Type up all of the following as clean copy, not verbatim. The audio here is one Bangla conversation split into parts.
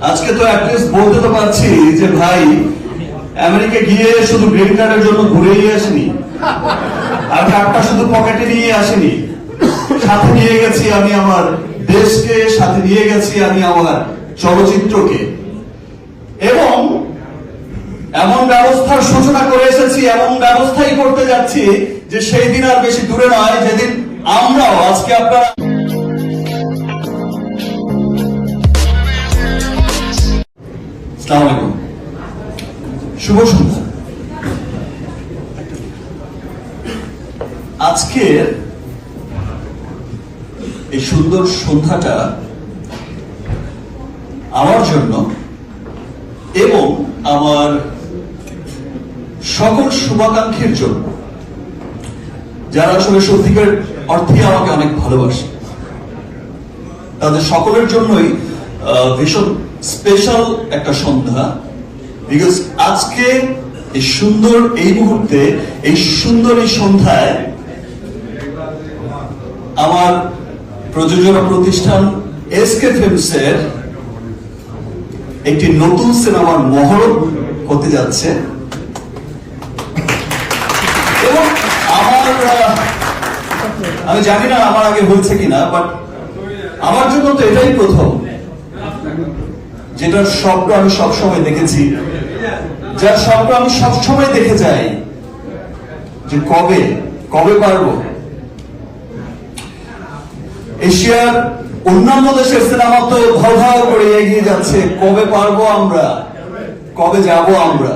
আজকে তো অ্যাটলিস্ট বলতে তো পারছি যে ভাই আমেরিকা গিয়ে শুধু গ্রিন কার্ডের জন্য ঘুরেই আসেনি, আর কার্ডটা শুধু পকেটে নিয়ে আসেনি, সাথে নিয়ে গেছি আমি আমার দেশকে, সাথে নিয়ে গেছি আমি আমার চলচ্চিত্রকে, এবং এমন ব্যবস্থার সূচনা করে এসেছি, এমন ব্যবস্থাই করতে যাচ্ছি যে সেই দিন আর বেশি দূরে নয় যেদিন আমরাও আজকে আপনারা শুভ সন্ধ্যা। আজকের এই সুন্দর সন্ধ্যাটা আমার জন্য এবং আমার সকল শুভাকাঙ্ক্ষীর জন্য, যারা আসলে সত্যিকার অর্থে আমাকে অনেক ভালোবাসে, তাদের সকলের জন্যই ভীষণ স্পেশাল একটা সন্ধ্যা। বিকজ আজকে এই সুন্দর এই মুহূর্তে, এই সুন্দর এই সন্ধ্যায় আমার প্রযোজনা প্রতিষ্ঠান এসকে ফিল্মসের একটি নতুন সিনেমার মহরত হতে যাচ্ছে, এবং আমি জানি না আমার আগে হয়েছে কিনা, বাট আমার জন্য তো এটাই প্রথম, যেটার স্বপ্ন আমি সবসময় দেখেছি, যার স্বপ্ন আমি সবসময় দেখে যাই যে কবে কবে পারবো। এশিয়ার অন্যান্য দেশের সিনেমা তো ভাও ভাও করে এগিয়ে যাচ্ছে, কবে পারবো আমরা, কবে যাব আমরা,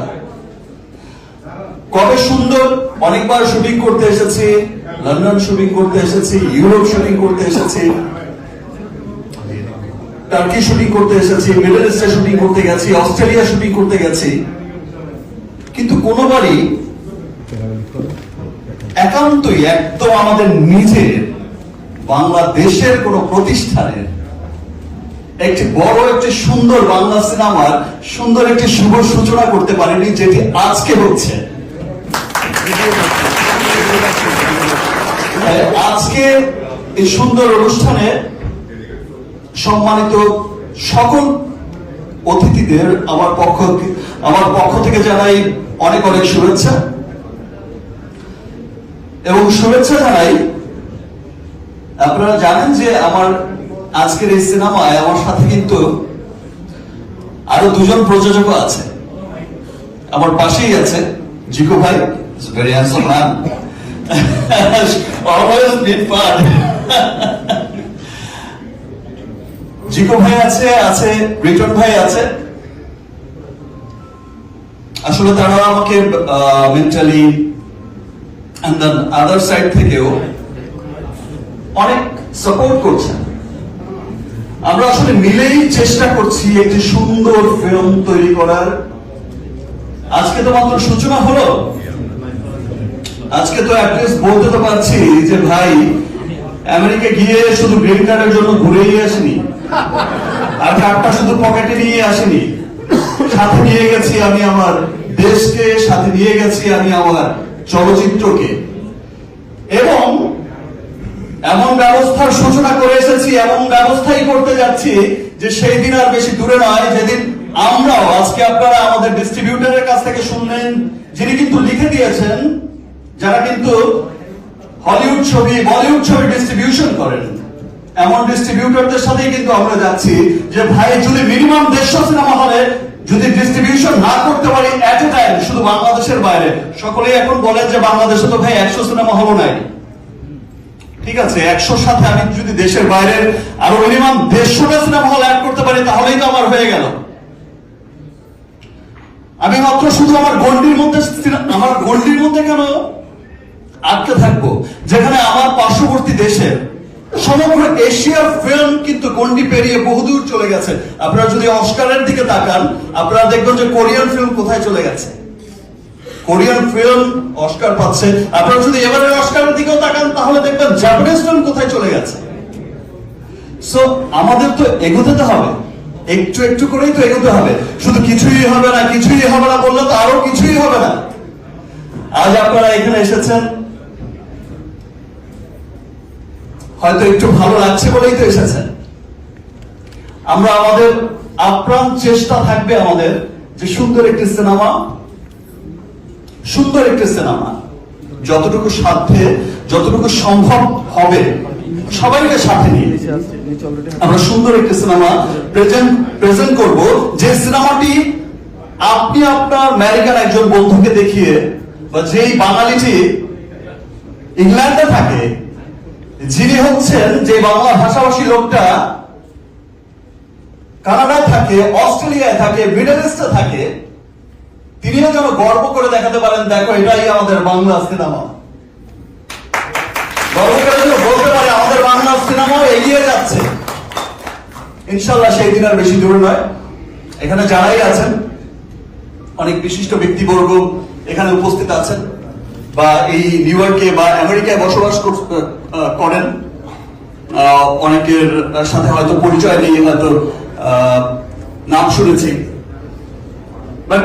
কবে সুন্দর। অনেকবার শুটিং করতে এসেছি, লন্ডন শুটিং করতে এসেছি, ইউরোপ শুটিং করতে এসেছি, টার্কি শুটিং করতে এসেছি, মিডল ইস্টে শুটিং করতে গেছি, অস্ট্রেলিয়া শুটিং করতে গেছি, কিন্তু কোনোবারই একান্তই একদম আমাদের নিজের বাংলাদেশের কোন প্রতিষ্ঠানের একটি বড় একটি সুন্দর বাংলা সিনেমার সুন্দর একটি শুভ সূচনা করতে পারেনি, যেটি আজকে হচ্ছে। আজকে এই সুন্দর অনুষ্ঠানে সম্মানিত সকল অতিথিদের আমার পক্ষ থেকে জানাই অনেক অনেক শুভেচ্ছা, এবং শুভেচ্ছা জানাই, আপনারা জানেন যে আমার আজকের এই সিনেমায় আমার সাথে কিন্তু আরো দুজন প্রযোজক আছে। আমার পাশেই আছে জিকো ভাই, very handsome man, always bit fun. Ziko ভাই আছে, রিটন ভাই আছে। আসলে তারা আমাকে mentally and then other side থেকেও অনেক সাপোর্ট করছেন। আমরা আসলে মিলেই চেষ্টা করছি একটি সুন্দর ফিল্ম তৈরি করার। আজকে তো মাত্র সূচনা হলো, আজকে তো অ্যাটলিস্ট বলতে তো পারছি যে ভাই আমেরিকা গিয়ে শুধু গ্রিন কার্ডের জন্য ঘুরেই আসেনি, আর কার্ডটা শুধু পকেটে নিয়ে আসেনি, সাথে নিয়ে গেছি আমি আমার দেশকে, সাথে নিয়ে গেছি আমি আমার চলচ্চিত্রকে, এবং এমন ব্যবস্থার সূচনা করে এসেছি, এমন ব্যবস্থাই করতে যাচ্ছি যে সেই দিন আর বেশি দূরে নয় যেদিন আমরাও, আজকে আপনারা আমাদের ডিস্ট্রিবিউটরের কাছ থেকে শুনলেন, যিনি কিন্তু লিখে দিয়েছেন, যারা কিন্তু হলিউড ছবি, বলিউড ছবি ডিস্ট্রিবিউশন করেন, এমন ডিস্ট্রিবিউটরদের সাথেই কিন্তু আমরা যাচ্ছি যে ভাই যদি মিনিমাম 150 সিনেমা হলে যদি ডিস্ট্রিবিউশন না করতে পারি এট এ টাইম, শুধু বাংলাদেশের বাইরে, সকলেই এখন বলেন যে বাংলাদেশে তো ভাই 100 সিনেমা হল নাই, ঠিক আছে, 100 সাথে আমি যদি দেশের বাইরের আরো মিনিমাম 150টা সিনেমা হল অ্যাড করতে পারি, তাহলেই তো আমার হয়ে গেল। আমি মাত্র শুধু আমার গন্ডির মধ্যে কেন আটকে থাকবো, যেখানে আমার পার্শ্ববর্তী দেশের সমগ্র এশিয়ার ফিল্ম কিন্তু গন্ডি পেরিয়ে বহুদূর চলে গেছে। আপনারা যদি অস্কারের দিকে তাকান, আপনারা দেখবেন যে কোরিয়ান ফিল্ম কোথায় চলে গেছে, কোরিয়ান ফিল্ম অস্কার পাচ্ছে। আপনারা যদি এবারের অস্কারের দিকেও তাকান, তাহলে দেখবেন জাপানিজ ফিল্ম কোথায় চলে গেছে। সো আমাদের তো এগোতে তো হবে, একটু একটু করেই তো এগোতে হবে, শুধু কিছুই হবে না বললে তো আরো কিছুই হবে না। আজ আপনারা এখানে এসেছেন, হয়তো একটু ভালো লাগছে বলেই তো এসেছেন। আমরা আমাদের আপ্রাণ চেষ্টা থাকবে আমাদের যে সুন্দর একটি সিনেমা যতটুকু সাধ্যে যতটুকু সম্ভব হবে সবাইকে সাথে নিয়ে আমরা সুন্দর একটি সিনেমা প্রেজেন্ট করব, যে সিনেমাটি আপনি আপনার আমেরিকার একজন বন্ধুকে দেখিয়ে, বা যেই বাঙালিটি ইংল্যান্ডে থাকে, যিনি হচ্ছেন যে বাংলা ভাষাভাষী লোকটা কানাডায় থাকে, অস্ট্রেলিয়ায় থাকে, মিডল ইস্টে থাকে, তিনিও যেন গর্ব করে দেখাতে পারেন, দেখো এটাই আমাদের বাংলা সিনেমা। গর্ব করে যেন বলতে পারে আমাদের বাংলা সিনেমাও এগিয়ে যাচ্ছে। ইনশাল্লাহ সেই দিন আর বেশি দূর নয়। এখানে যারাই আছেন, অনেক বিশিষ্ট ব্যক্তিবর্গ এখানে উপস্থিত আছেন, বা এই নিউ ইয়র্কে বা আমেরিকায় বসবাস করেন, অনেকের সাথে হয়তো পরিচয় নেই, হয়তো নাম শুনেছি, বাট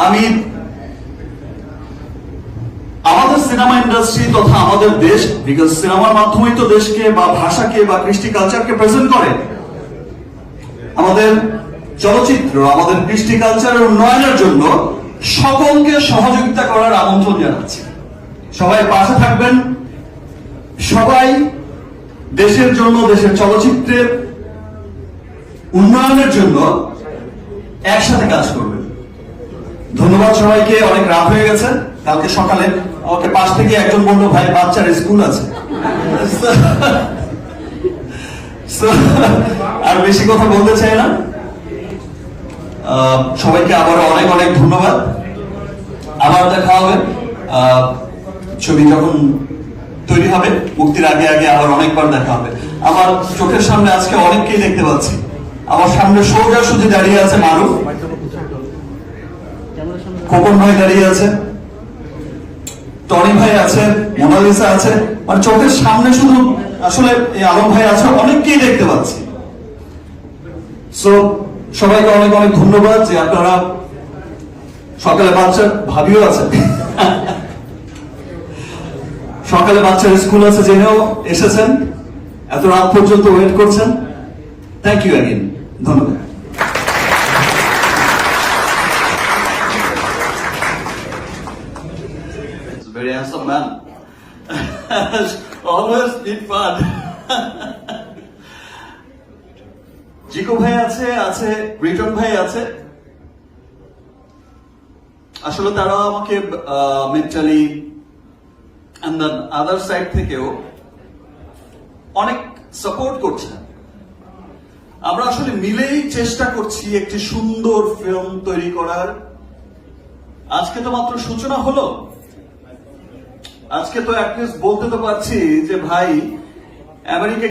আমি আমাদের সিনেমা ইন্ডাস্ট্রি তথা আমাদের দেশ, বিকজ সিনেমার মাধ্যমেই তো দেশকে বা ভাষাকে বা কৃষ্টি কালচারকে প্রেজেন্ট করে, আমাদের চলচ্চিত্র আমাদের কৃষ্টি কালচারের উন্নয়নের জন্য সকলকে সহযোগিতা করার আমন্ত্রণ জানাচ্ছি। সবাই পাশে থাকবেন, সবাই দেশের জন্য, দেশের চলচ্চিত্রের উন্নয়নের জন্য একসাথে কাজ করবেন। ধন্যবাদ সবাইকে। অনেক রাত হয়ে গেছে, কালকে সকালে আমাকে পাশ থেকে একজন বলল, ভাই বাচ্চার স্কুল আছে। আর বেশি কথা বলতে চাই না। সবাইকে আবার অনেক অনেক ধন্যবাদ। আবার দেখা হবে, ছবি যখন তৈরি হবে, মুক্তির আগে আগে আবার অনেকবার দেখা হবে। আমার চোখের সামনে আজকে অনেককেই দেখতে পাচ্ছি। আমার সামনে সোজাসুজি দাঁড়িয়ে আছে মারুফ, খোকন ভাই দাঁড়িয়ে আছে, টনি ভাই আছে, মোনালিসা আছে, মানে চোখের সামনে শুধু আসলে এই আলম ভাই আছে, অনেককেই দেখতে পাচ্ছি। সো সবাইকে অনেক অনেক ধন্যবাদ যে আপনারা সকালে বাচ্চার ভাবিও আছে, সকালে বাচ্চার স্কুল আছে জেনেও এসেছেন, এত রাত পর্যন্ত ওয়েট করছেন। থ্যাংক ইউ অ্যাগেন, ধন্যবাদ। Very handsome man. Always in fun. Ziko ভাই আছে রিটন ভাই আছে। আসলে তারা আমাকে mentally and then other side থেকেও অনেক সাপোর্ট করছে। আমরা আসলে মিলেই চেষ্টা করছি একটি সুন্দর ফিল্ম তৈরি করার। আজকে তো মাত্র সূচনা হলো, আজকে তো অ্যাটলিস্ট বলতে তো পারছি যে ভাই আমেরিকা